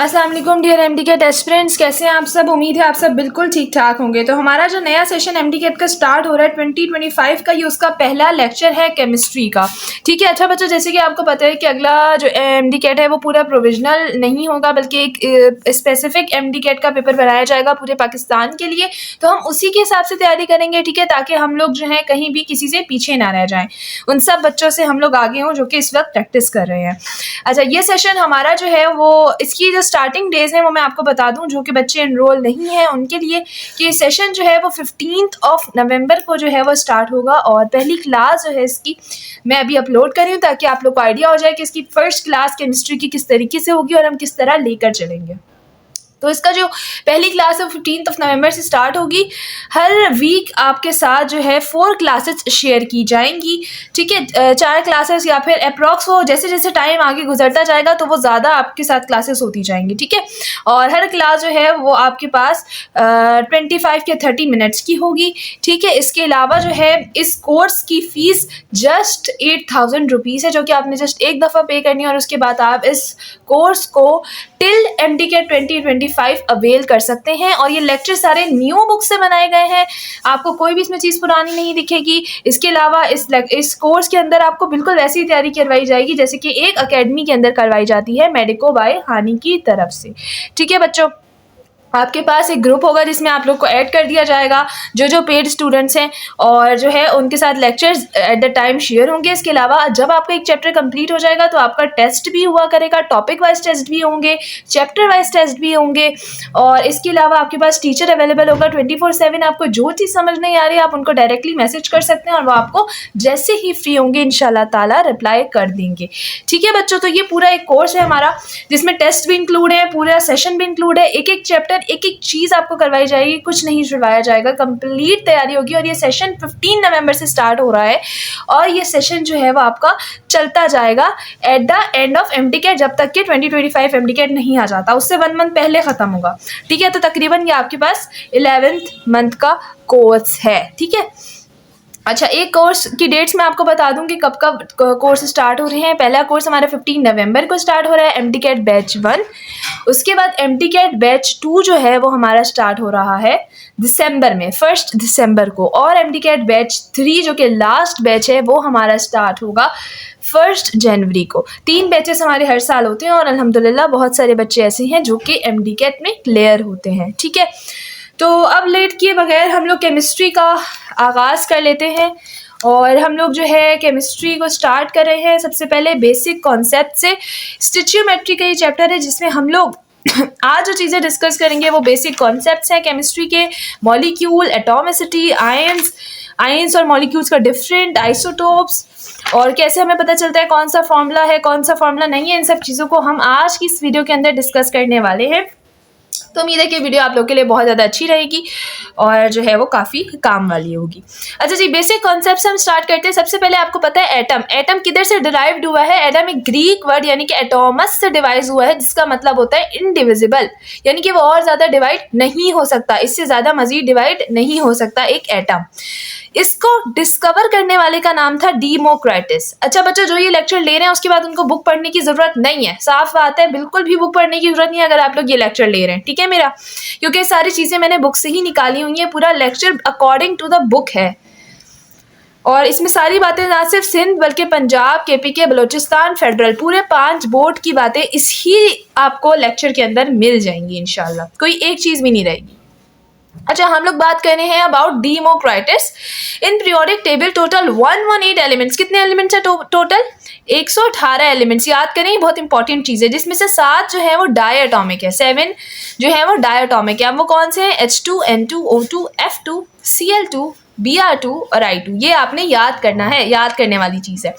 अस्सलाम वालेकुम dear MDCAT aspirants, कैसे हैं आप सब। उम्मीद है आप सब बिल्कुल ठीक ठाक होंगे। तो हमारा जो नया सेशन एमडीकेट का स्टार्ट हो रहा है 2025 का, ये उसका पहला लेक्चर है केमिस्ट्री का। ठीक है। अच्छा बच्चों, जैसे कि आपको पता है कि अगला जो एमडीकेट है वो पूरा प्रोविजनल नहीं होगा, बल्कि एक स्पेसिफिक एमडीकेट का पेपर बनाया जाएगा पूरे पाकिस्तान के लिए। तो हम उसी के हिसाब से तैयारी करेंगे, ठीक है, ताकि हम लोग जो है कहीं भी किसी से पीछे ना रह जाएं। उन सब बच्चों से हम लोग आगे हों जो कि इस वक्त प्रैक्टिस कर रहे हैं। अच्छा, ये सेशन हमारा जो है वो इसकी स्टार्टिंग डेज है वो मैं आपको बता दूं, जो कि बच्चे एनरोल नहीं हैं उनके लिए, कि सेशन जो है वो 15 नवंबर को जो है वो स्टार्ट होगा। और पहली क्लास जो है इसकी मैं अभी अपलोड कर रही हूँ, ताकि आप लोग को आइडिया हो जाए कि इसकी फर्स्ट क्लास केमिस्ट्री की किस तरीके से होगी और हम किस तरह लेकर चलेंगे। तो इसका जो पहली क्लास है 15 नवंबर से स्टार्ट होगी। हर वीक आपके साथ जो है 4 क्लासेस शेयर की जाएंगी, ठीक है। 4 क्लासेस या फिर अप्रॉक्स वो जैसे जैसे टाइम आगे गुजरता जाएगा तो वो ज़्यादा आपके साथ क्लासेस होती जाएंगी, ठीक है। और हर क्लास जो है वो आपके पास 25 या 30 मिनट्स की होगी, ठीक है। इसके अलावा जो है इस कोर्स की फ़ीस जस्ट 8000 रुपीज़ है, जो कि आपने जस्ट एक दफ़ा पे करनी है और उसके बाद आप इस कोर्स को टिल एमडीकेट 2025 अवेल कर सकते हैं। और ये लेक्चर सारे न्यू बुक से बनाए गए हैं, आपको कोई भी इसमें चीज़ पुरानी नहीं दिखेगी। इसके अलावा इस कोर्स के अंदर आपको बिल्कुल वैसी तैयारी करवाई जाएगी जैसे कि एक अकेडमी के अंदर करवाई जाती है, मेडिको बाय हानी की तरफ से, ठीक है बच्चों। आपके पास एक ग्रुप होगा जिसमें आप लोग को ऐड कर दिया जाएगा, जो पेड स्टूडेंट्स हैं, और जो है उनके साथ lectures at the time share होंगे। इसके अलावा जब आपका एक चैप्टर कंप्लीट हो जाएगा तो आपका टेस्ट भी हुआ करेगा, टॉपिक वाइज टेस्ट भी होंगे, चैप्टर वाइज टेस्ट भी होंगे। और इसके अलावा आपके पास टीचर अवेलेबल होगा 24/7। आपको जो चीज़ समझ नहीं आ रही है आप उनको डायरेक्टली मैसेज कर सकते हैं और वो आपको जैसे ही फ्री होंगे इंशाल्लाह ताला रिप्लाई कर देंगे, ठीक है बच्चों। तो ये पूरा एक कोर्स है हमारा, जिसमें टेस्ट भी इंक्लूड है, पूरा सेशन भी इंक्लूड है, एक एक चैप्टर एक एक चीज़ आपको करवाई जाएगी, कुछ नहीं छुड़वाया जाएगा, कंप्लीट तैयारी होगी। और ये सेशन 15 नवंबर से स्टार्ट हो रहा है और ये सेशन जो है वो आपका चलता जाएगा at the end of MDCAT, जब तक कि 2025 एमडीकेट नहीं आ जाता, उससे 1 मंथ पहले ख़त्म होगा, ठीक है। तो तकरीबन ये आपके पास 11th मंथ का कोर्स है, ठीक है। अच्छा, एक कोर्स की डेट्स मैं आपको बता दूं कि कब कब कोर्स स्टार्ट हो रहे हैं। पहला कोर्स हमारा 15 नवंबर को स्टार्ट हो रहा है, एमडीकेट बैच 1। उसके बाद एमडीकेट बैच 2 जो है वो हमारा स्टार्ट हो रहा है दिसंबर में, 1 दिसंबर को। और एमडीकेट बैच 3 जो कि लास्ट बैच है वो हमारा स्टार्ट होगा 1 जनवरी को। 3 बैचेस हमारे हर साल होते हैं और अल्हम्दुलिल्लाह बहुत सारे बच्चे ऐसे हैं जो कि एमडीकेट में क्लियर होते हैं, ठीक है। तो अब लेट किए बगैर हम लोग केमिस्ट्री का आगाज़ कर लेते हैं। और हम लोग जो है केमिस्ट्री को स्टार्ट कर रहे हैं सबसे पहले बेसिक कॉन्सेप्ट से। स्टिचियोमेट्री का ये चैप्टर है जिसमें हम लोग आज जो चीज़ें डिस्कस करेंगे वो बेसिक कॉन्सेप्ट्स हैं केमिस्ट्री के, मॉलिक्यूल, एटॉमिसिटी, आयंस और मॉलिक्यूल्स का डिफरेंट, आइसोटोप्स, और कैसे हमें पता चलता है कौन सा फॉर्मूला है कौन सा फॉर्मूला नहीं है। इन सब चीज़ों को हम आज की इस वीडियो के अंदर डिस्कस करने वाले हैं। तो उम्मीद है कि वीडियो आप लोग के लिए बहुत ज़्यादा अच्छी रहेगी और जो है वो काफ़ी काम वाली होगी। अच्छा जी, बेसिक कॉन्सेप्ट्स हम स्टार्ट करते हैं। सबसे पहले आपको पता है एटम किधर से डिराइव्ड हुआ है। एटम एक ग्रीक वर्ड यानी कि एटोमस से डिवाइज हुआ है, जिसका मतलब होता है इनडिविजिबल, यानी कि वो और ज़्यादा डिवाइड नहीं हो सकता, इससे ज़्यादा मजीद डिवाइड नहीं हो सकता एक एटम। इसको डिस्कवर करने वाले का नाम था डेमोक्रिटस। अच्छा बच्चों, जो ये लेक्चर ले रहे हैं उसके बाद उनको बुक पढ़ने की ज़रूरत नहीं है, साफ बात है, बिल्कुल भी बुक पढ़ने की ज़रूरत नहीं है अगर आप लोग ये लेक्चर ले रहे हैं, ठीक है मेरा, क्योंकि सारी चीज़ें मैंने बुक से ही निकाली हुई हैं। पूरा lecture according to the book है और इसमें सारी बातें ना सिर्फ सिंध बल्कि पंजाब, केपीके, बलूचिस्तान, फेडरल, पूरे 5 बोर्ड की बातें इसी आपको लेक्चर के अंदर मिल जाएंगी इंशाल्लाह, कोई एक चीज़ भी नहीं रहेगी। अच्छा, हम लोग बात कर रहे हैं about Democritus. In periodic table total 118 elements, कितने एलिमेंट्स हैं टोटल? 118 एलिमेंट्स। याद करें, बहुत इंपॉर्टेंट चीज़ है, जिसमें से 7 जो है वो डायटोमिक है, 7 जो है वो डायटोमिक है। अब वो कौन से हैं? H2, N2, O2, F2, Cl2, Br2 और I2। ये आपने याद करना है, याद करने वाली चीज़ है।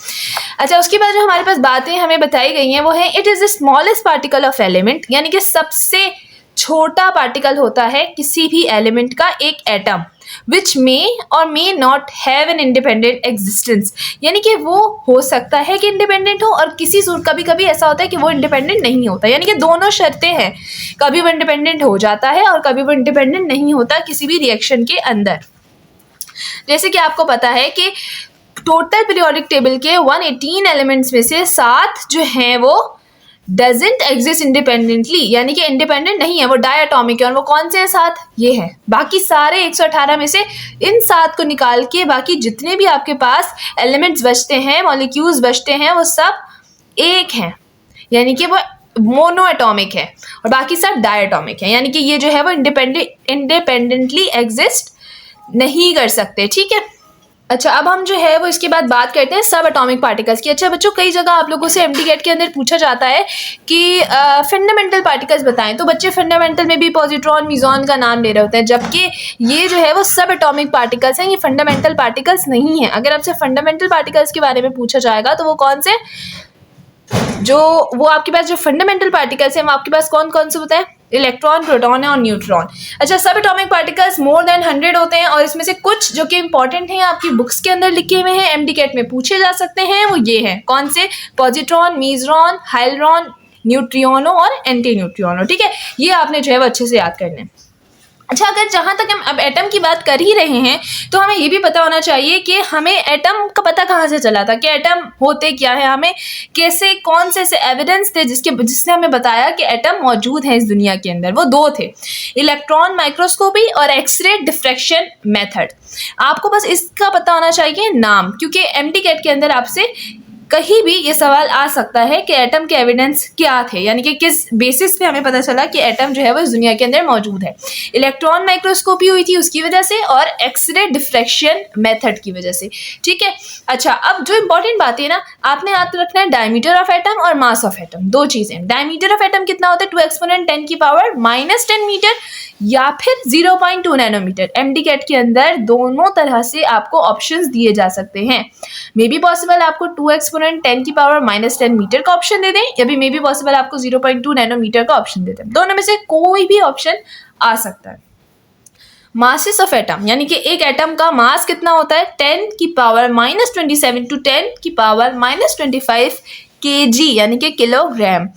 अच्छा, उसके बाद जो हमारे पास बातें हमें बताई गई हैं वो है it is the smallest particle of element, यानी कि सबसे छोटा पार्टिकल होता है किसी भी एलिमेंट का एक एटम, विच मे और may not have an independent existence, यानी कि वो हो सकता है कि इंडिपेंडेंट हो और कभी कभी ऐसा होता है कि वो इंडिपेंडेंट नहीं होता, यानी कि दोनों शर्तें हैं, कभी वो इंडिपेंडेंट हो जाता है और कभी वो इंडिपेंडेंट नहीं होता किसी भी रिएक्शन के अंदर। जैसे कि आपको पता है कि टोटल पीरियोडिक टेबल के 118 एलिमेंट्स में से 7 जो हैं वो डजेंट एग्जिस्ट इंडिपेंडेंटली, यानी कि इंडिपेंडेंट नहीं है, वो डायटॉमिक है। और वो कौन से हैं 7? ये है। बाकी सारे 118 में से इन 7 को निकाल के बाकी जितने भी आपके पास एलिमेंट्स बचते हैं, मॉलिक्यूल्स बचते हैं, वो सब एक हैं, यानी कि वो मोनो एटॉमिक है और बाकी सब डायटॉमिक है, यानी कि ये जो है वो इंडिपेंडेंटली एग्जिस्ट नहीं कर सकते। ठीक है। अच्छा, अब हम जो है वो इसके बाद बात करते हैं सब एटॉमिक पार्टिकल्स की। अच्छा बच्चों, कई जगह आप लोगों से एमटीकेट के अंदर पूछा जाता है कि फंडामेंटल पार्टिकल्स बताएं, तो बच्चे फंडामेंटल में भी पॉजिट्रॉन मीज़ॉन का नाम ले रहे होते हैं, जबकि ये जो है वो सब एटॉमिक पार्टिकल्स हैं, ये फंडामेंटल पार्टिकल्स नहीं है। अगर आपसे फंडामेंटल पार्टिकल्स के बारे में पूछा जाएगा तो वो कौन से, जो वो आपके पास जो फंडामेंटल पार्टिकल्स हैं वो आपके पास कौन कौन से होते हैं? इलेक्ट्रॉन, प्रोटॉन और न्यूट्रॉन। अच्छा, सब एटॉमिक पार्टिकल्स मोर देन 100 होते हैं और इसमें से कुछ जो कि इंपॉर्टेंट हैं आपकी बुक्स के अंदर लिखे हुए हैं, एमटीकेट में पूछे जा सकते हैं, वो ये हैं। कौन से? पॉजिट्रॉन, मीज़रॉन, हाइड्रॉन, न्यूट्रियोनो और एंटी न्यूट्रियोनो। ठीक है, ये आपने जो है वो अच्छे से याद करना है। अच्छा, अगर जहाँ तक हम अब एटम की बात कर ही रहे हैं तो हमें ये भी पता होना चाहिए कि हमें एटम का पता कहाँ से चला था, कि एटम होते क्या है, हमें कैसे, कौन से ऐसे एविडेंस थे जिसने हमें बताया कि एटम मौजूद है इस दुनिया के अंदर। वो 2 थे, इलेक्ट्रॉन माइक्रोस्कोपी और एक्सरे डिफ्रैक्शन मेथड। आपको बस इसका पता होना चाहिए नाम, क्योंकि एमटीकेट के अंदर आपसे कहीं भी ये सवाल आ सकता है कि एटम के एविडेंस क्या थे, यानी कि किस बेसिस पे हमें पता चला कि एटम जो है वो इस दुनिया के अंदर मौजूद है। इलेक्ट्रॉन माइक्रोस्कोपी हुई थी उसकी वजह से और एक्सरे डिफ्रैक्शन मेथड की वजह से। ठीक है। अच्छा, अब जो इंपॉर्टेंट बात है ना, आपने याद रखना है डायमीटर ऑफ एटम और मास ऑफ एटम, 2 चीजें। डायमीटर ऑफ एटम कितना होता है? 2 एक्सपोनेंट 10 की पावर -10 मीटर या फिर 0.2 नैनोमीटर। एमटीकेट के अंदर दोनों तरह से आपको ऑप्शंस दिए जा सकते हैं। मे बी पॉसिबल आपको 2 एक्सपोनेंट 10 की पावर -10 मीटर का ऑप्शन दे दें, या भी मे बी पॉसिबल आपको 0.2 नैनोमीटर का ऑप्शन दे दें। दोनों में से कोई भी ऑप्शन आ सकता है। मासेस ऑफ एटम, यानी कि एक एटम का मास कितना होता है? 10 की पावर -27 टू 10 की पावर -25 kg, यानी कि किलोग्राम।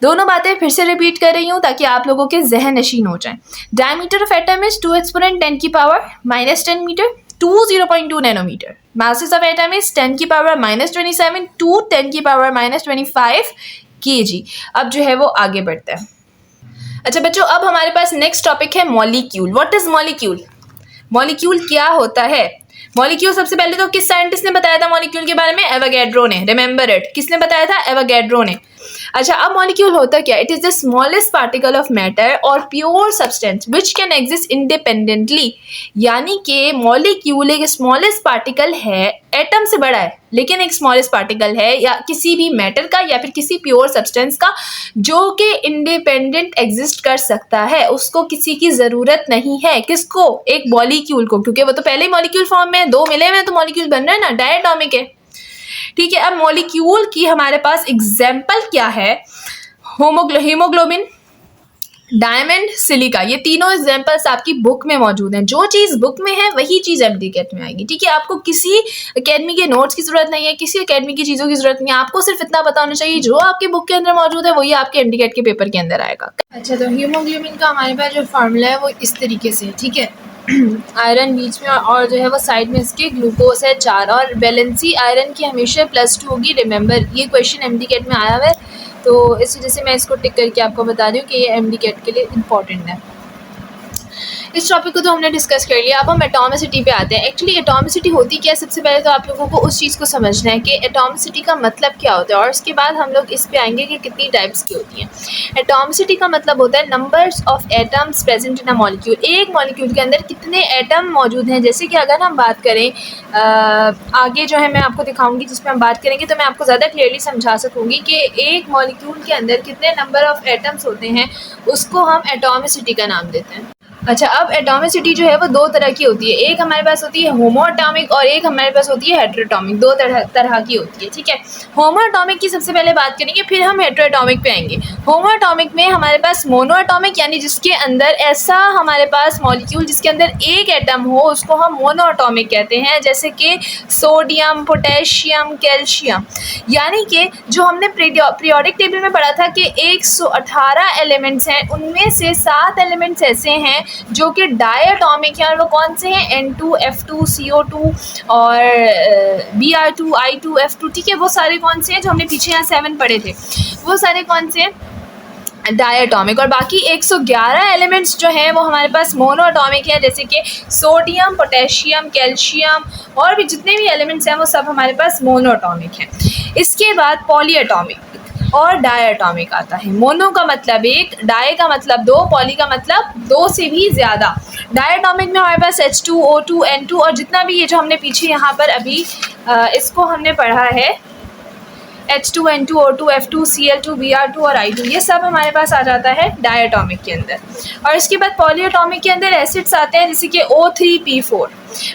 दोनों बातें फिर से रिपीट कर रही हूँ ताकि आप लोगों के जहन नशीन हो जाए। Diameter of atom is 2 exponent 10 की power -10 metre to 0.2 nanometre. Masses of atom is 10 की पावर -27 टू 10 की पावर -25 kg। अब जो है वो आगे बढ़ता है। अच्छा बच्चों, अब हमारे पास नेक्स्ट टॉपिक है molecule. What is molecule? Molecule क्या होता है? मॉलिक्यूल सबसे पहले तो किस साइंटिस्ट ने बताया था मॉलिक्यूल के बारे में? एवोगैड्रो ने। रिमेंबर इट, किसने बताया था? एवोगैड्रो ने। अच्छा, अब मॉलिक्यूल होता क्या? It is the smallest particle of matter और pure substance which can exist independently, यानी कि मॉलिक्यूल एक स्मॉलेस्ट पार्टिकल है, एटम से बड़ा है लेकिन एक स्मॉलेस्ट पार्टिकल है, या किसी भी मैटर का या फिर किसी प्योर सब्सटेंस का, जो कि इंडिपेंडेंट एग्जिस्ट कर सकता है। उसको किसी की जरूरत नहीं है। किसको? एक मॉलिक्यूल को, क्योंकि वो तो पहले ही मॉलिक्यूल फॉर्म में 2 मिले हुए हैं तो मॉलिक्यूल बन रहा है ना, डायटॉमिक है। ठीक है। अब मॉलिक्यूल की हमारे पास एग्जाम्पल क्या है? हीमोग्लोबिन, डायमंड, सिलिका, ये तीनों एग्जाम्पल्स आपकी बुक में मौजूद हैं। जो चीज़ बुक में है वही चीज़ एमटीकेट में आएगी। ठीक है। आपको किसी एकेडमी के नोट्स की जरूरत नहीं है, किसी एकेडमी की चीज़ों की जरूरत नहीं है। आपको सिर्फ इतना पता होना चाहिए जो आपकी बुक के अंदर मौजूद है वही आपके एमटीकेट के पेपर के अंदर आएगा। अच्छा, तो हीमोग्लोबिन का हमारे पास जो फार्मूला है वो इस तरीके से, ठीक है। आयरन बीच में और जो है वो साइड में इसके ग्लूकोज है 4, और वैलेंसी आयरन की हमेशा +2 होगी। रिमेंबर, ये क्वेश्चन एमटीकेट में आया हुआ है, तो इस वजह से मैं इसको टिक करके आपको बता दूं कि ये एमटीकेट के लिए इम्पॉर्टेंट है। इस टॉपिक को तो हमने डिस्कस कर लिया। अब हम एटॉमिसिटी पे आते हैं। एक्चुअली एटॉमिसिटी होती क्या है? सबसे पहले तो आप लोगों को उस चीज़ को समझना है कि एटॉमिसिटी का मतलब क्या होता है, और उसके बाद हम लोग इस पे आएंगे कि कितनी टाइप्स की होती हैं। एटॉमिसिटी का मतलब होता है numbers of atoms present in a molecule. एक मॉलिक्यूल के अंदर कितने एटम मौजूद हैं। जैसे कि अगर हम बात करें आगे जो है मैं आपको दिखाऊंगी जिसमें हम बात करेंगे, तो मैं आपको ज़्यादा क्लियरली समझा सकूंगी कि एक मॉलिक्यूल के अंदर कितने नंबर ऑफ एटम्स होते हैं, उसको हम एटॉमिसिटी का नाम देते हैं। अच्छा, अब एटॉमिसिटी जो है वो 2 तरह की होती है। एक हमारे पास होती है होमोएटॉमिक और एक हमारे पास होती है हेटेरोएटॉमिक। 2 तरह की होती है। ठीक है। होमोएटॉमिक की सबसे पहले बात करेंगे, फिर हम हेटेरोएटॉमिक पे आएंगे। होमोएटॉमिक में हमारे पास मोनोएटॉमिक, यानी जिसके अंदर ऐसा हमारे पास मॉलिक्यूल जिसके अंदर एक एटम हो, उसको हम मोनोएटॉमिक कहते हैं। जैसे कि सोडियम, पोटेशियम, कैल्शियम। यानी कि जो हमने पीरियोडिक टेबल में पढ़ा था कि 118 एलिमेंट्स हैं, उनमें से 7 एलिमेंट्स ऐसे हैं जो कि डायटॉमिक हैं, और वो कौन से हैं, N2, F2, CO2 और Br2, I2, F2, ठीक है। वो सारे कौन से हैं जो हमने पीछे यहाँ 7 पढ़े थे, वो सारे कौन से हैं, डायटॉमिक। और बाकी 111 एलिमेंट्स जो हैं वो हमारे पास मोनोअटॉमिक है, जैसे कि सोडियम, पोटेशियम, कैल्शियम और भी जितने भी एलिमेंट्स हैं वो सब हमारे पास मोनोअटॉमिक हैं। इसके बाद पॉलीएटॉमिक और डायटॉमिक आता है। मोनो का मतलब एक, डाई का मतलब दो, पॉली का मतलब दो से भी ज़्यादा। डायटॉमिक में हमारे पास H2O2, N2 और जितना भी ये जो हमने पीछे यहाँ पर अभी इसको हमने पढ़ा है H2, N2, O2, F2, Cl2, Br2 और I2, ये सब हमारे पास आ जाता है डायटॉमिक के अंदर। और इसके बाद पॉलीएटॉमिक के अंदर एसिड्स आते हैं जैसे कि O3P4।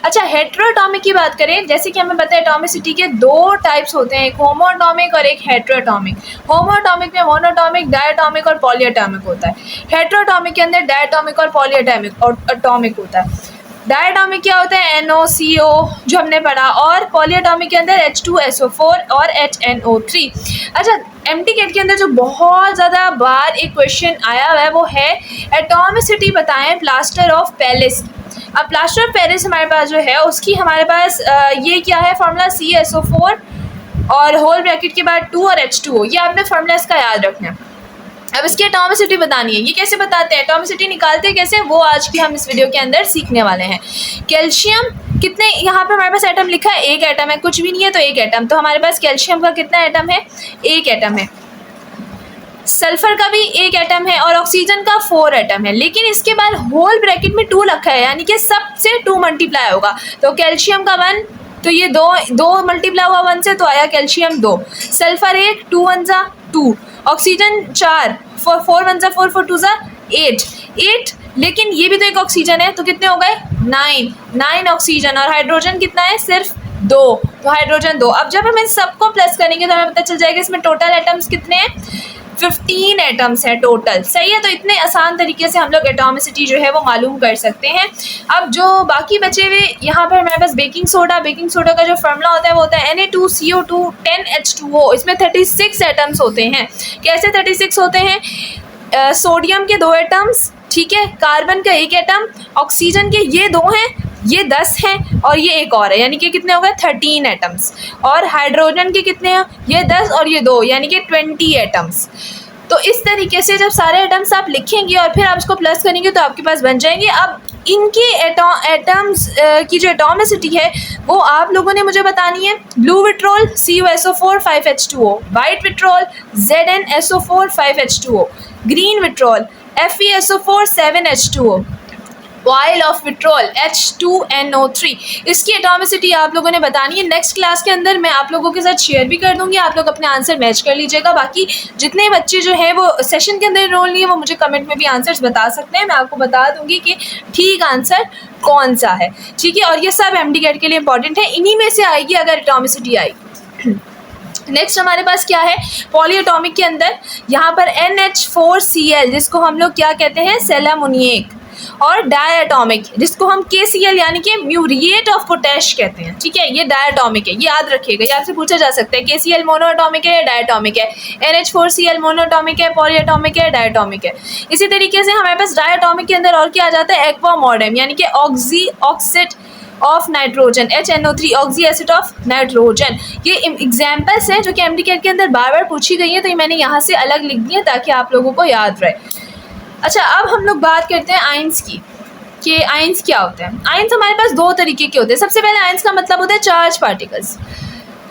अच्छा, हेट्रोएटॉमिक की बात करें, जैसे कि हमें पता है एटॉमिसिटी के दो टाइप्स होते हैं, एक होमोएटॉमिक और एक हेट्रोएटॉमिक। होमोएटॉमिक में मोनोएटॉमिक, डायटॉमिक और पॉलीएटॉमिक होता है। हेट्रोएटॉमिक के अंदर डायटॉमिक और पॉलीएटॉमिक और एटॉमिक होता है। डायटॉमिक क्या होता है, NOCO जो हमने पढ़ा, और पॉलीएटॉमिक के अंदर H2SO4 और HNO3। अच्छा, MTCAT के अंदर जो बहुत ज़्यादा बार एक क्वेश्चन आया हुआ है वो है एटॉमिसिटी बताएं प्लास्टर ऑफ पेरिस। अब प्लास्टर ऑफ पेरिस हमारे पास जो है उसकी हमारे पास ये क्या है फार्मूला, CSO4 और होल ब्रैकेट के बाद 2 और H2O, ये आपने फार्मूला इसका याद रखना है। अब इसकी एटॉमिसिटी बतानी है, ये कैसे बताते हैं, एटॉमिसिटी निकालते हैं कैसे, वो आज की हम इस वीडियो के अंदर सीखने वाले हैं। कैल्शियम कितने, यहाँ पे हमारे पास एटम लिखा है, एक एटम है, कुछ भी नहीं है तो एक एटम, तो हमारे पास कैल्शियम का कितना एटम है, एक एटम है। सल्फर का भी एक एटम है और ऑक्सीजन का 4 एटम है। लेकिन इसके बाद होल ब्रैकेट में 2 रखा है, यानी कि सबसे 2 मल्टीप्लाई होगा, तो कैल्शियम का 1, तो ये दो मल्टीप्लाई हुआ 1 से, तो आया कैल्शियम 2, सल्फर 1, 2 1 जा 2, ऑक्सीजन 4, 4 1 जा 4, 4 2 जा 8, लेकिन ये भी तो एक ऑक्सीजन है, तो कितने हो गए 9 ऑक्सीजन, और हाइड्रोजन कितना है, सिर्फ 2, तो हाइड्रोजन 2। अब जब हम इन सबको प्लस करेंगे तो हमें पता चल जाएगा इसमें टोटल एटम्स कितने हैं, 15 एटम्स है टोटल। सही है, तो इतने आसान तरीके से हम लोग एटॉमिसिटी जो है वो मालूम कर सकते हैं। अब जो बाकी बचे हुए यहाँ पर हमारे पास बेकिंग सोडा का जो फार्मूला होता है वो होता है Na2CO2 10H2O। इसमें 36 एटम्स होते हैं। कैसे 36 होते हैं, सोडियम के 2 एटम्स, ठीक है, कार्बन का 1 एटम, ऑक्सीजन के ये 2 हैं, ये 10 हैं और ये एक और है, यानी कि कितने हो गए 13 एटम्स। और हाइड्रोजन के कितने हैं, ये 10 और ये 2, यानी कि 20 एटम्स। तो इस तरीके से जब सारे एटम्स आप लिखेंगे और फिर आप इसको प्लस करेंगे तो आपके पास बन जाएंगे। अब इनके एटम्स की जो एटॉमिसिटी है वो आप लोगों ने मुझे बतानी है। Blue vitriol CuSO4 5H2O, white vitriol ZnSO4 5H2O, green vitriol FeSO4 7H2O, oil of vitriol H2NO3। इसकी एटॉमिसिटी आप लोगों ने बतानी है। नेक्स्ट क्लास के अंदर मैं आप लोगों के साथ शेयर भी कर दूंगी, आप लोग अपने आंसर मैच कर लीजिएगा। बाकी जितने बच्चे जो हैं वो सेशन के अंदर रोल लिए वो मुझे कमेंट में भी आंसर्स बता सकते हैं, मैं आपको बता दूंगी कि ठीक आंसर कौन सा है, ठीक है। और ये सब MTCAT के लिए इंपॉर्टेंट है, इन्हीं में से आएगी अगर एटॉमिसिटी आएगी। नेक्स्ट हमारे पास क्या है, पॉलीएटॉमिक के अंदर यहाँ पर NH4Cl जिसको हम लोग क्या कहते हैं, सेलेमोनियक, और डायटॉमिक जिसको हम KCl यानी कि म्यूरिएट ऑफ पोटैश कहते हैं, ठीक है, ये डायटॉमिक है, ये याद रखिएगा, ये आपसे पूछा जा सकता है KCl मोनोएटॉमिक है या डायटॉमिक है, NH4Cl मोनोएटॉमिक है, पॉलीएटॉमिक है, डायटॉमिक है। इसी तरीके से हमारे पास डायटॉमिक के अंदर और क्या आ जाता है, एक्वामोर्डियम यानी कि oxy oxide of nitrogen, HNO3 oxy acid of nitrogen. ये एग्जाम्पल्स हैं जो कि MTCAT के अंदर बार बार पूछी गई है, तो ये मैंने यहाँ से अलग लिख दी है ताकि आप लोगों को याद रहे। अच्छा, अब हम लोग बात करते हैं आयंस की, कि आयंस क्या होते हैं। आयंस हमारे पास 2 तरीके के होते हैं। सबसे पहले आयंस का मतलब होता है चार्ज पार्टिकल्स,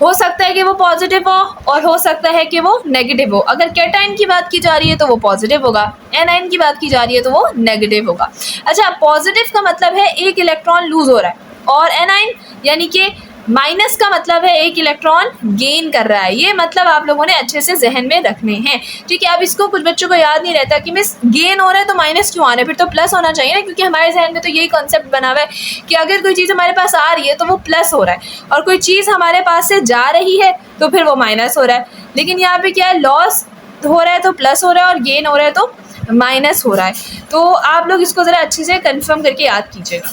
हो सकता है कि वो पॉजिटिव हो और हो सकता है कि वो नेगेटिव हो। अगर कैटायन की बात की जा रही है तो वो पॉजिटिव होगा, एनायन की बात की जा रही है तो वो नेगेटिव होगा। अच्छा, पॉजिटिव का मतलब है एक इलेक्ट्रॉन लूज हो रहा है, और एनायन यानी कि माइनस का मतलब है एक इलेक्ट्रॉन गेन कर रहा है। ये मतलब आप लोगों ने अच्छे से जहन में रखने हैं, ठीक है। अब इसको कुछ बच्चों को याद नहीं रहता कि मिस गेन हो रहा है तो माइनस क्यों आ रहा है, फिर तो प्लस होना चाहिए ना, क्योंकि हमारे जहन में तो यही कॉन्सेप्ट बना हुआ है कि अगर कोई चीज़ हमारे पास आ रही है तो वो प्लस हो रहा है, और कोई चीज़ हमारे पास से जा रही है तो फिर वो माइनस हो रहा है। लेकिन यहाँ पे क्या है, लॉस हो रहा है तो प्लस हो रहा है और गेन हो रहा है तो माइनस हो रहा है। तो आप लोग इसको ज़रा अच्छे से कन्फर्म करके याद कीजिएगा।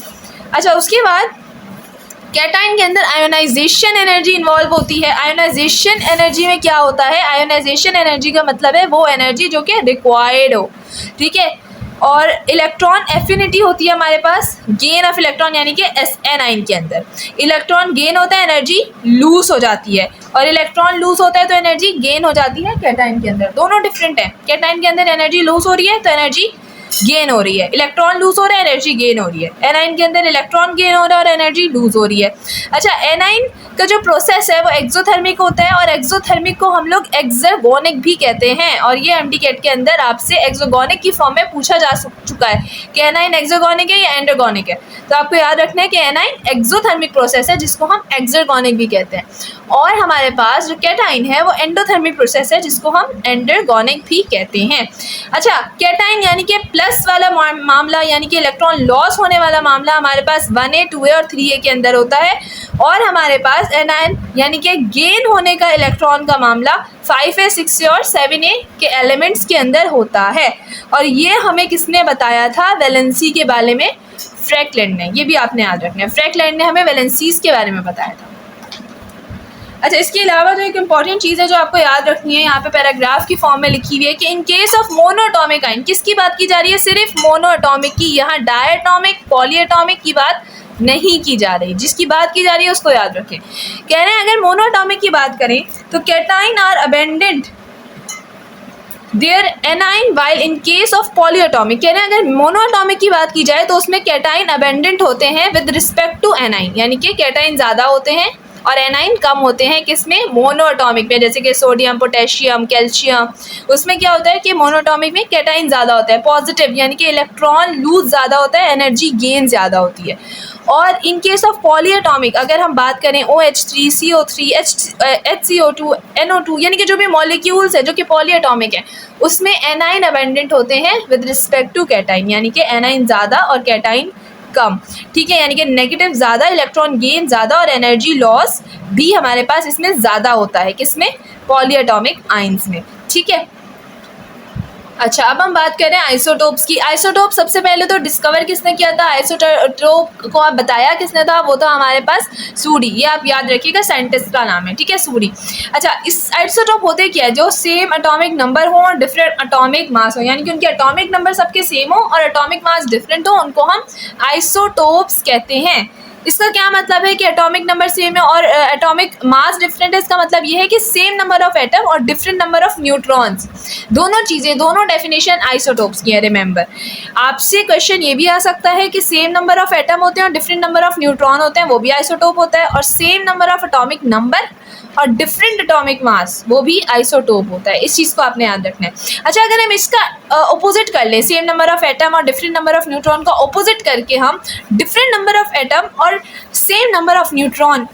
अच्छा, उसके बाद कैटायन के अंदर आयोनाइजेशन एनर्जी इन्वॉल्व होती है। आयोनाइजेशन एनर्जी में क्या होता है, आयोनाइजेशन एनर्जी का मतलब है वो एनर्जी जो कि रिक्वायर्ड हो, ठीक है। और इलेक्ट्रॉन एफिनिटी होती है हमारे पास गेन ऑफ इलेक्ट्रॉन यानी कि एनाइन के अंदर इलेक्ट्रॉन गेन होता है, एनर्जी लूज हो जाती है, और इलेक्ट्रॉन लूज होता है तो एनर्जी गेन हो जाती है कैटाइन के अंदर। दोनों डिफरेंट है, कैटाइन के अंदर एनर्जी लूज हो रही है तो एनर्जी गेन हो रही है, इलेक्ट्रॉन लूज हो रहा है एनर्जी गेन हो रही है। एनाइन के अंदर इलेक्ट्रॉन गेन हो रहा है और एनर्जी लूज हो रही है। अच्छा, एनाइन का जो प्रोसेस है वो एक्सोथर्मिक होता है, और एक्सोथर्मिक को हम लोग एक्सर्गोनिक भी कहते हैं, और ये एमडीकेट के अंदर आपसे एक्सोगोनिक की फॉर्म में पूछा जा चुका है कि एनाइन एक्सोगोनिक है या एंडोगोनिक है। तो आपको याद रखना है कि एनाइन एक्सोथर्मिक प्रोसेस है जिसको हम एक्सर्गोनिक भी कहते हैं, और हमारे पास जो कैटाइन है वो एंडोथर्मिक प्रोसेस है जिसको हम एंडोगोनिक भी कहते हैं। अच्छा, कैटाइन यानी कि प्लस वाला मामला यानी कि इलेक्ट्रॉन लॉस होने वाला मामला हमारे पास 1A 2A और 3A के अंदर होता है, और हमारे पास एनाइन यानी कि गेन होने का इलेक्ट्रॉन का मामला 5A 6A और 7A के एलिमेंट्स के अंदर होता है। और ये हमें किसने बताया था वैलेंसी के बारे में? फ्रैंकलैंड ने। ये भी आपने याद रखना है, फ्रैंकलैंड ने हमें वैलेंसीज के बारे में बताया था। अच्छा, इसके अलावा जो एक इम्पॉर्टेंट चीज़ है जो आपको याद रखनी है, यहाँ पे पैराग्राफ की फॉर्म में लिखी हुई है कि इन केस ऑफ मोनोएटॉमिक आयन, किसकी बात की जा रही है? सिर्फ मोनोएटॉमिक की, यहाँ डायएटॉमिक पॉलीएटॉमिक की बात नहीं की जा रही। जिसकी बात की जा रही है उसको याद रखें। कह रहे हैं अगर मोनोएटॉमिक की बात करें तो cations are abundant there anions while in case of polyatomic. कह रहे हैं अगर मोनोएटॉमिक की बात की जाए तो उसमें कैटाइन अबेंडेंट होते हैं विद रिस्पेक्ट टू एनाइन, यानी कि कैटाइन ज़्यादा होते हैं और एनाइन कम होते हैं। किसमें? मोनोएटॉमिक में, जैसे कि सोडियम, पोटेशियम, कैल्शियम। उसमें क्या होता है कि मोनोएटॉमिक में कैटाइन ज़्यादा होता है, पॉजिटिव, यानी कि इलेक्ट्रॉन लूज ज़्यादा होता है, एनर्जी गेन ज़्यादा होती है। और इन केस ऑफ पॉलीएटॉमिक अगर हम बात करें OH3, CO3, HCO2, NO2, यानी कि जो भी मॉलिक्यूल्स है जो कि पॉलीएटॉमिक है उसमें एनाइन अबेंडेंट होते हैं विद रिस्पेक्ट टू कैटाइन, यानी कि एनाइन ज़्यादा और कैटाइन कम। ठीक है, यानी कि नेगेटिव ज़्यादा, इलेक्ट्रॉन गेन ज़्यादा और एनर्जी लॉस भी हमारे पास इसमें ज़्यादा होता है। किसमें? पॉलीएटॉमिक आयंस में। ठीक है। अच्छा, अब हम बात करें आइसोटोप्स की। आइसोटोप सबसे पहले तो डिस्कवर किसने किया था? आइसोटोप को आप बताया किसने था? वो था हमारे पास सूडी। ये आप याद रखिएगा, साइंटिस्ट का नाम है। ठीक है, सूडी। अच्छा, इस आइसोटोप होते क्या है? जो सेम एटॉमिक नंबर हो और डिफरेंट एटॉमिक मास हो, यानी कि उनके एटॉमिक नंबर सबके सेम हो और एटॉमिक मास डिफरेंट हो, उनको हम आइसोटोप्स कहते हैं। इसका क्या मतलब है कि एटॉमिक नंबर सेम है और एटॉमिक मास डिफरेंट है? इसका मतलब ये है कि सेम नंबर ऑफ एटम और डिफरेंट नंबर ऑफ न्यूट्रॉन्स। दोनों चीज़ें, दोनों डेफिनेशन आइसोटोप्स की है। रिमेंबर, आपसे क्वेश्चन ये भी आ सकता है कि सेम नंबर ऑफ एटम होते हैं और डिफरेंट नंबर ऑफ न्यूट्रॉन होते हैं, वो भी आइसोटोप होता है, और same number of atomic number और डिफरेंट एटॉमिक मास, वो भी आइसोटोप होता है। इस चीज़ को आपने याद रखना है। अच्छा, अगर हम इसका ऑपोजिट कर लें, सेम नंबर ऑफ एटम और डिफरेंट नंबर ऑफ न्यूट्रॉन का ऑपोजिट करके हम डिफरेंट नंबर ऑफ एटम और सेम नंबर ऑफ न्यूट्रॉन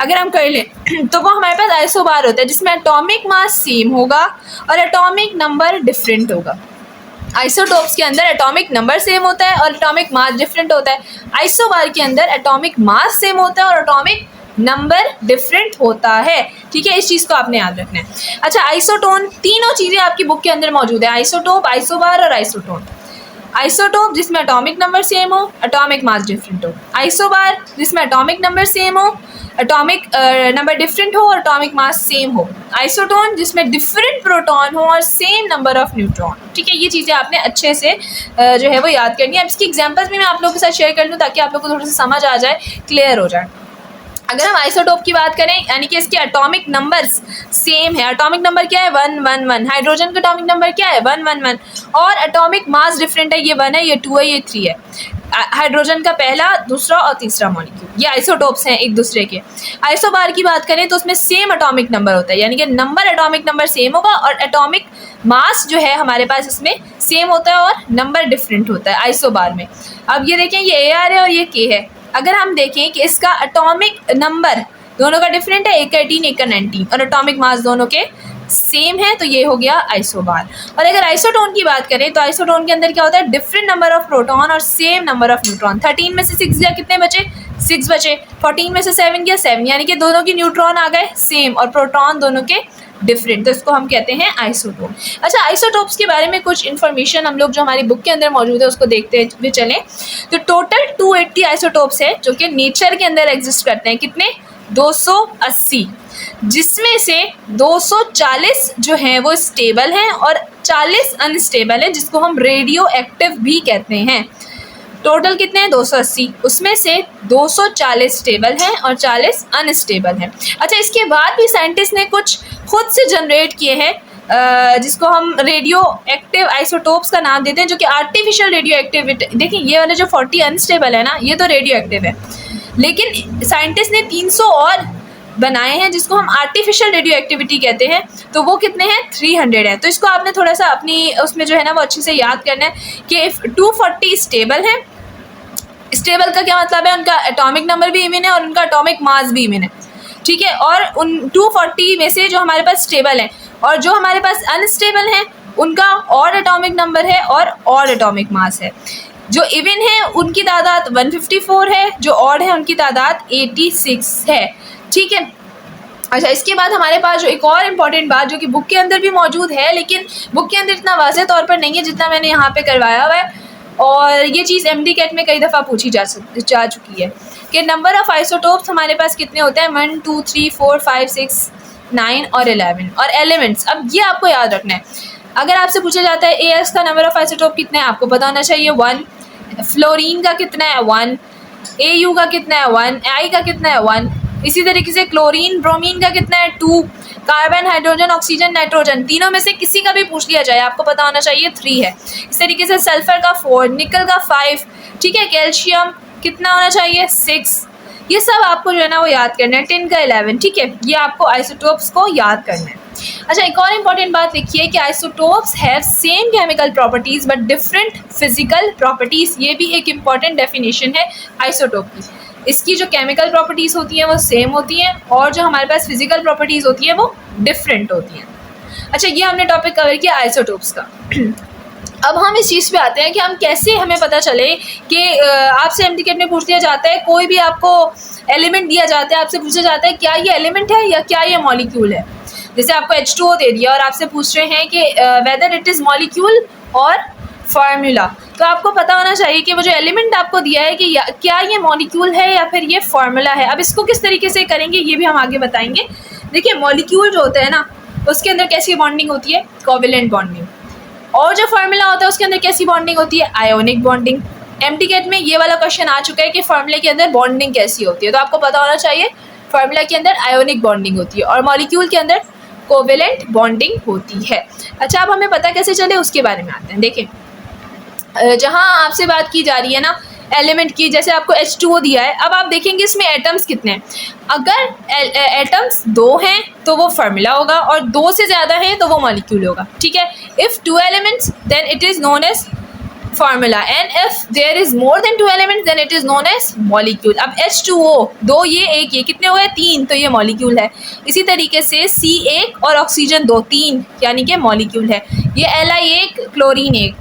अगर हम कर लें तो वो हमारे पास आइसोबार होता है, जिसमें एटॉमिक मास सेम होगा और एटॉमिक नंबर डिफरेंट होगा। आइसोटोप्स के अंदर एटॉमिक नंबर सेम होता है और एटॉमिक मास डिफरेंट होता है। आइसोबार के अंदर एटॉमिक मास सेम होता है और एटॉमिक नंबर डिफरेंट होता है। ठीक है, इस चीज़ को आपने याद रखना है। अच्छा, आइसोटोन, तीनों चीज़ें आपकी बुक के अंदर मौजूद है, आइसोटोप, आइसोबार और आइसोटोन। आइसोटोप जिसमें एटॉमिक नंबर सेम हो, एटॉमिक मास डिफरेंट हो। आइसोबार जिसमें एटॉमिक नंबर सेम हो, एटॉमिक नंबर डिफरेंट हो और एटॉमिक मास सेम हो। आइसोटोन जिसमें डिफरेंट प्रोटॉन हो और सेम नंबर ऑफ न्यूट्रॉन। ठीक है, ये चीज़ें आपने अच्छे से जो है वो याद करनी है। अब इसकी एग्जांपल्स भी मैं आप लोगों के साथ शेयर कर लूँ ताकि आप लोग को थोड़ा सा समझ आ जाए, क्लियर हो जाए। अगर हम आइसोटोप की बात करें, यानी कि इसके एटॉमिक नंबर्स सेम है। एटॉमिक नंबर क्या है? 1 1 1। हाइड्रोजन का एटॉमिक नंबर क्या है? 1 1 1। और एटॉमिक मास डिफरेंट है, ये 1 है, ये 2 है, ये 3 है। हाइड्रोजन का पहला, दूसरा और तीसरा मॉलिक्यूल, ये आइसोटोप्स हैं एक दूसरे के। आइसोबार की बात करें तो उसमें सेम एटॉमिक नंबर होता है, यानी कि नंबर एटॉमिक नंबर सेम होगा और एटॉमिक मास जो है हमारे पास इसमें सेम होता है और नंबर डिफरेंट होता है आइसोबार में। अब ये देखें, ये AR है और ये K है। अगर हम देखें कि इसका एटॉमिक नंबर दोनों का डिफरेंट है, एक का 18 एक का 19, और एटॉमिक मास दोनों के सेम है, तो ये हो गया आइसोबार। और अगर आइसोटोन की बात करें तो आइसोटोन के अंदर क्या होता है? डिफरेंट नंबर ऑफ प्रोटॉन और सेम नंबर ऑफ न्यूट्रॉन। 13 में से 6 गया, कितने बचे? 6 बचे। 14 में से 7 गया, 7, यानी कि दोनों की न्यूट्रॉन आ गए सेम और प्रोटॉन दोनों के डिफरेंट, तो इसको हम कहते हैं आइसोटोप। अच्छा, आइसोटोप्स के बारे में कुछ इन्फॉर्मेशन हम लोग जो हमारी बुक के अंदर मौजूद है उसको देखते हुए चलें। तो टोटल 280 आइसोटोप्स है जो कि नेचर के अंदर एग्जिस्ट करते हैं। कितने? 280, जिसमें से 240 जो हैं वो स्टेबल हैं और 40 अनस्टेबल हैं, जिसको हम रेडियो एक्टिव भी कहते हैं। टोटल कितने हैं? 280, उसमें से 240 स्टेबल हैं और 40 अनस्टेबल हैं। अच्छा, इसके बाद भी साइंटिस्ट ने कुछ खुद से जनरेट किए हैं जिसको हम रेडियो एक्टिव आइसोटोप्स का नाम देते हैं, जो कि आर्टिफिशियल रेडियो एक्टिविटी। देखिए, ये वाले जो 40 अनस्टेबल है ना, ये तो रेडियो एक्टिव है, लेकिन साइंटिस्ट ने 300 और बनाए हैं जिसको हम आर्टिफिशियल रेडियो एक्टिविटी कहते हैं। तो वो कितने हैं? 300 है। तो इसको आपने थोड़ा सा अपनी उसमें जो है ना वो अच्छे से याद करना है कि 240 स्टेबल है। स्टेबल का क्या मतलब है? उनका एटॉमिक नंबर भी इवन है और उनका एटॉमिक मास भी इवन है, ठीक है। और उन 240 में से जो हमारे पास स्टेबल है और जो हमारे पास अनस्टेबल हैं उनका और एटॉमिक नंबर है और एटॉमिक मास है। जो इवन है उनकी तादाद 154 है, जो ऑड है उनकी तादाद 86 है, ठीक है। अच्छा, इसके बाद हमारे पास जो एक और इम्पॉर्टेंट बात जो कि बुक के अंदर भी मौजूद है, लेकिन बुक के अंदर इतना वाज़ेह तौर पर नहीं है जितना मैंने यहाँ पे करवाया हुआ है, और ये चीज़ MD-CAT में कई दफ़ा पूछी जा चुकी है कि नंबर ऑफ़ आइसोटोप्स हमारे पास कितने होते हैं? 1 2 3 4 5 6 9 और 11। और एलिमेंट्स, अब ये आपको याद रखना है। अगर आपसे पूछा जाता है AS का नंबर ऑफ़ आइसोटोप कितना है, आपको पता होना चाहिए 1। फ्लोरीन का कितना है? 1। AU का कितना है? 1। I का कितना है? 1। इसी तरीके से क्लोरीन ब्रोमीन का कितना है? 2। कार्बन, हाइड्रोजन, ऑक्सीजन, नाइट्रोजन, तीनों में से किसी का भी पूछ लिया जाए आपको पता होना चाहिए 3 है। इस तरीके से सल्फर का 4, निकल का 5, ठीक है। कैल्शियम कितना होना चाहिए? 6। ये सब आपको जो है ना वो याद करना है। टिन का 11, ठीक है। ये आपको आइसोटोप्स को याद करना है। अच्छा, एक और इम्पॉर्टेंट बात लिखिए कि isotopes have same chemical properties but different physical properties. ये भी एक इम्पॉर्टेंट डेफिनेशन है आइसोटोप की। इसकी जो केमिकल प्रॉपर्टीज़ होती हैं वो सेम होती हैं और जो हमारे पास फिजिकल प्रॉपर्टीज़ होती हैं वो डिफरेंट होती हैं। अच्छा, ये हमने टॉपिक कवर किया आइसोटोप्स का। अब हम इस चीज़ पे आते हैं कि हम कैसे हमें पता चले कि आपसे MD-CAT में पूछ लिया जाता है, कोई भी आपको एलिमेंट दिया जाता है, आपसे पूछा जाता है क्या ये एलिमेंट है या क्या ये मॉलिक्यूल है। जैसे आपको H2O दे दिया और आपसे पूछ रहे हैं कि वेदर इट इज़ मॉलिक्यूल और फार्मूला, तो आपको पता होना चाहिए कि वो जो एलिमेंट आपको दिया है कि क्या ये मॉलिक्यूल है या फिर ये फार्मूला है। अब इसको किस तरीके से करेंगे ये भी हम आगे बताएंगे। देखिए, मॉलिक्यूल जो होता है ना उसके अंदर कैसी बॉन्डिंग होती है? Covalent bonding. और जो फार्मूला होता है उसके अंदर कैसी बॉन्डिंग होती है? Ionic bonding. MD-CAT में ये वाला क्वेश्चन आ चुका है कि फार्मूले के अंदर बॉन्डिंग कैसी होती है, तो आपको पता होना चाहिए फार्मूला के अंदर आयोनिक बॉन्डिंग होती है और मॉलिक्यूल के अंदर कोवेलेंट बॉन्डिंग होती है। अच्छा, अब हमें पता कैसे चले उसके बारे में आते हैं। देखें, जहाँ आपसे बात की जा रही है ना एलिमेंट की, जैसे आपको H2O दिया है, अब आप देखेंगे इसमें एटम्स कितने हैं। अगर एटम्स 2 हैं तो वो फार्मूला होगा और 2 से ज़्यादा हैं तो वो मॉलिक्यूल होगा, ठीक है। If 2 elements then it is known as formula and if there is more than 2 elements then it is known as molecule. अब H2O 2, ये 1, ये कितने हुए? 3, तो ये मॉलिक्यूल है। इसी तरीके से C1 और ऑक्सीजन 2, 3 यानी कि मॉलिक्यूल है। ये Li1 क्लोरीन 1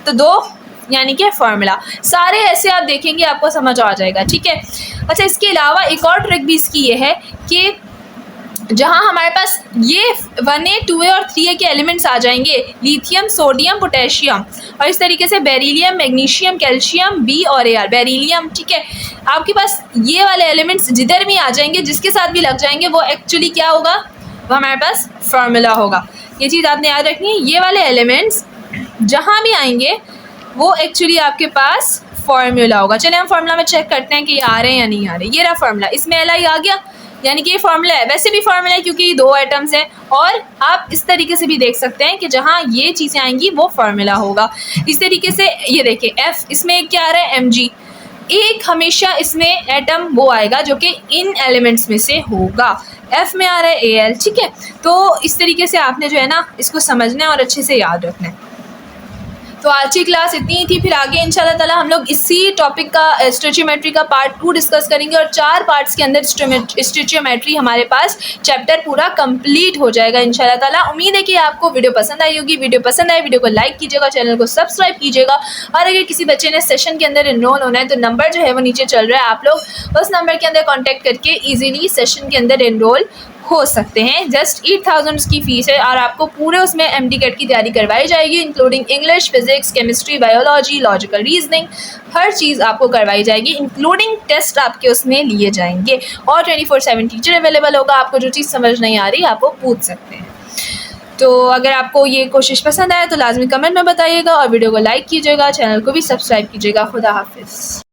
तो 2 यानी कि फार्मूला। सारे ऐसे आप देखेंगे आपको समझ आ जाएगा, ठीक है। अच्छा, इसके अलावा एक और ट्रिक भी इसकी ये है कि जहाँ हमारे पास ये 1A 2A और 3A के एलिमेंट्स आ जाएंगे, लिथियम, सोडियम, पोटेशियम, और इस तरीके से बेरिलियम, मैग्नीशियम, कैल्शियम, B और Ar, बेरिलियम, ठीक है। आपके पास ये वाले एलिमेंट्स जिधर भी आ जाएंगे, जिसके साथ भी लग जाएंगे, वो एक्चुअली क्या होगा? वो हमारे पास फार्मूला होगा। ये चीज़ आपने याद रखनी है। ये वाले एलिमेंट्स जहाँ भी आएंगे वो एक्चुअली आपके पास फार्मूला होगा। चलिए हम फार्मूला में चेक करते हैं कि ये आ रहे हैं या नहीं आ रहे। ये रहा फार्मूला, इसमें Li आ गया यानी कि ये फार्मूला है। वैसे भी फार्मूला है क्योंकि 2 एटम्स हैं, और आप इस तरीके से भी देख सकते हैं कि जहाँ ये चीज़ें आएंगी वो फार्मूला होगा। इस तरीके से ये देखिए F, इसमें क्या आ रहा है? Mg। एक हमेशा इसमें एटम वो आएगा जो कि इन एलिमेंट्स में से होगा। F में आ रहा है Al, ठीक है। तो इस तरीके से आपने जो है ना इसको समझना है और अच्छे से याद रखना है। तो आज की क्लास इतनी ही थी। फिर आगे इंशाल्लाह ताला हम लोग इसी टॉपिक का स्टोचियोमेट्री का पार्ट 2 डिस्कस करेंगे और 4 पार्ट्स के अंदर स्टोचियोमेट्री हमारे पास चैप्टर पूरा कंप्लीट हो जाएगा इंशाल्लाह ताला। उम्मीद है कि आपको वीडियो पसंद आई होगी। वीडियो पसंद आए वीडियो को लाइक कीजिएगा, चैनल को सब्सक्राइब कीजिएगा, और अगर किसी बच्चे ने सेशन के अंदर एनरोल होना है तो नंबर जो है वो नीचे चल रहा है, आप लोग उस नंबर के अंदर कॉन्टैक्ट करके ईजिली सेशन के अंदर एनरोल हो सकते हैं। जस्ट 8000 उसकी फ़ीस है और आपको पूरे उसमें MD-CAT की तैयारी करवाई जाएगी, including English, physics, chemistry, biology, logical reasoning, हर चीज़ आपको करवाई जाएगी, इंक्लूडिंग टेस्ट आपके उसमें लिए जाएंगे और 24/7 टीचर अवेलेबल होगा। आपको जो चीज़ समझ नहीं आ रही आप वो पूछ सकते हैं। तो अगर आपको ये कोशिश पसंद आए तो लाजमी कमेंट में बताइएगा और वीडियो को लाइक कीजिएगा, चैनल को भी सब्सक्राइब कीजिएगा। खुदा हाफिज़।